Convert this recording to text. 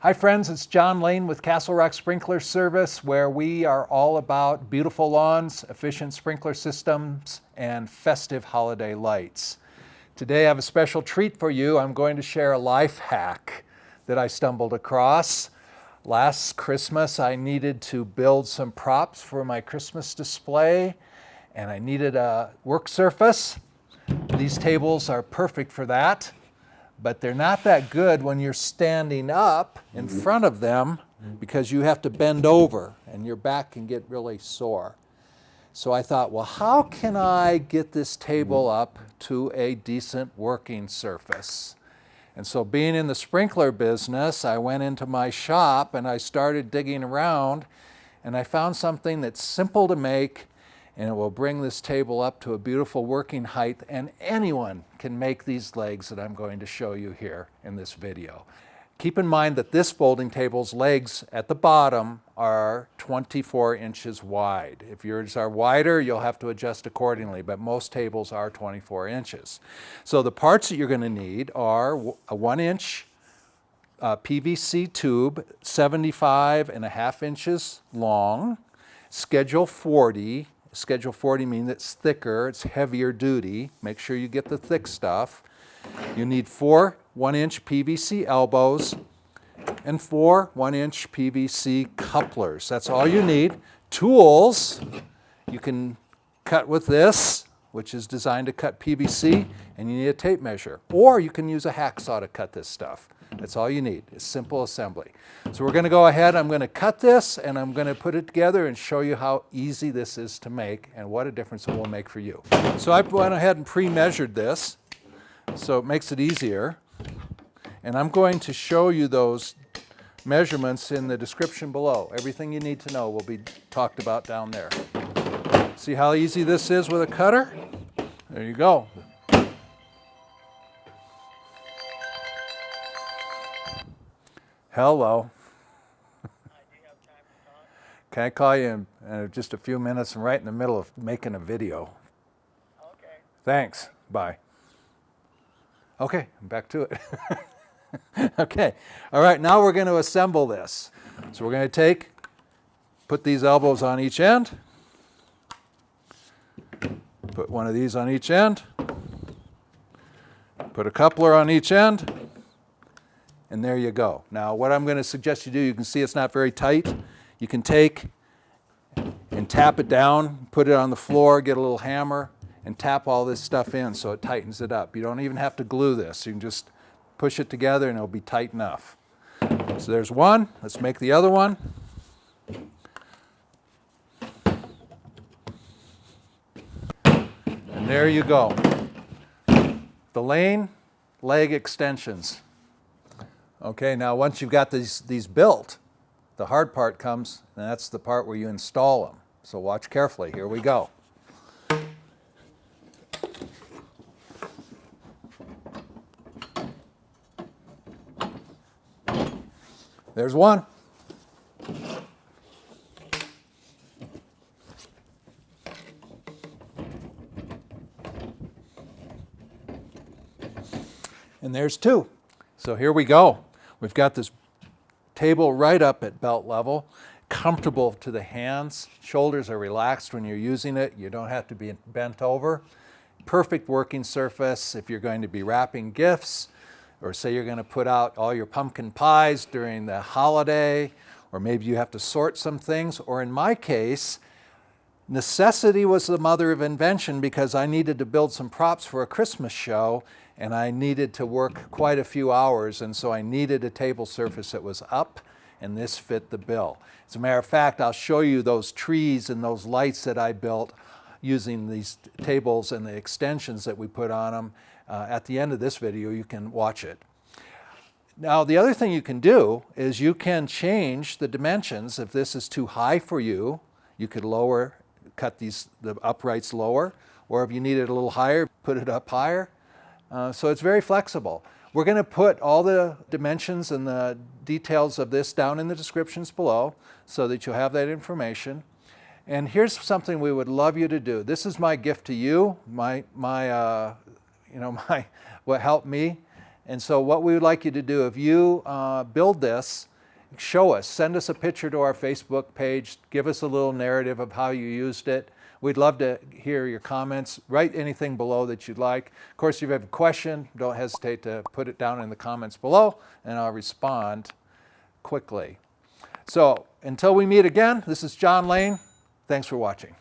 Hi friends, it's John Lane with Castle Rock Sprinkler Service, where we are all about beautiful lawns, efficient sprinkler systems, and festive holiday lights. Today I have a special treat for you. I'm going to share a life hack that I stumbled across. Last Christmas I needed to build some props for my Christmas display, and I needed a work surface. These tables are perfect for that. But they're not that good when you're standing up in front of them because you have to bend over and your back can get really sore. So I thought, well, how can I get this table up to a decent working surface? And so being in the sprinkler business, I went into my shop and I started digging around, and I found something that's simple to make, and it will bring this table up to a beautiful working height, and anyone can make these legs that I'm going to show you here in this video. Keep in mind that this folding table's legs at the bottom are 24 inches wide. If yours are wider, you'll have to adjust accordingly, but most tables are 24 inches. So the parts that you're going to need are a 1-inch PVC tube, 75.5 inches long, schedule 40. Schedule 40 means it's thicker, it's heavier duty. Make sure you get the thick stuff. You need 4 1-inch PVC elbows and 4 1-inch PVC couplers. That's all you need. Tools, you can cut with this, which is designed to cut PVC, and you need a tape measure. Or you can use a hacksaw to cut this stuff. That's all you need. It's simple assembly. So we're going to go ahead, I'm going to cut this, and I'm going to put it together and show you how easy this is to make and what a difference it will make for you. So I went ahead and pre-measured this, so it makes it easier. And I'm going to show you those measurements in the description below. Everything you need to know will be talked about down there. See how easy this is with a cutter? There you go. Hello. Can I call you in just a few minutes? I'm right in the middle of making a video. Okay. Thanks. Bye. Okay, back to it. Okay. All right, now we're going to assemble this. So we're going to put these elbows on each end. Put one of these on each end. Put a coupler on each end. And there you go. Now what I'm going to suggest you do, you can see it's not very tight. You can take and tap it down, put it on the floor, get a little hammer, and tap all this stuff in so it tightens it up. You don't even have to glue this. You can just push it together and it'll be tight enough. So there's one. Let's make the other one. And there you go. The lane leg extensions. Okay, now once you've got these built, the hard part comes, and that's the part where you install them. So watch carefully. Here we go. There's one. And there's two. So here we go. We've got this table right up at belt level, comfortable to the hands. Shoulders are relaxed when you're using it. You don't have to be bent over. Perfect working surface if you're going to be wrapping gifts, or say you're going to put out all your pumpkin pies during the holiday, or maybe you have to sort some things, or in my case, necessity was the mother of invention because I needed to build some props for a Christmas show, and I needed to work quite a few hours, and so I needed a table surface that was up, and this fit the bill. As a matter of fact, I'll show you those trees and those lights that I built using these tables and the extensions that we put on them. At the end of this video, you can watch it. Now, the other thing you can do is you can change the dimensions. If this is too high for you, you could cut the uprights lower, or if you need it a little higher, put it up higher. So it's very flexible. We're going to put all the dimensions and the details of this down in the descriptions below so that you'll have that information. And here's something we would love you to do. This is my gift to you, what helped me And so what we would like you to do, if you build this, show us, send us a picture to our Facebook page, give us a little narrative of how you used it. We'd love to hear your comments. Write anything below that you'd like. Of course, if you have a question, don't hesitate to put it down in the comments below, and I'll respond quickly. So until we meet again, this is John Lane. Thanks for watching.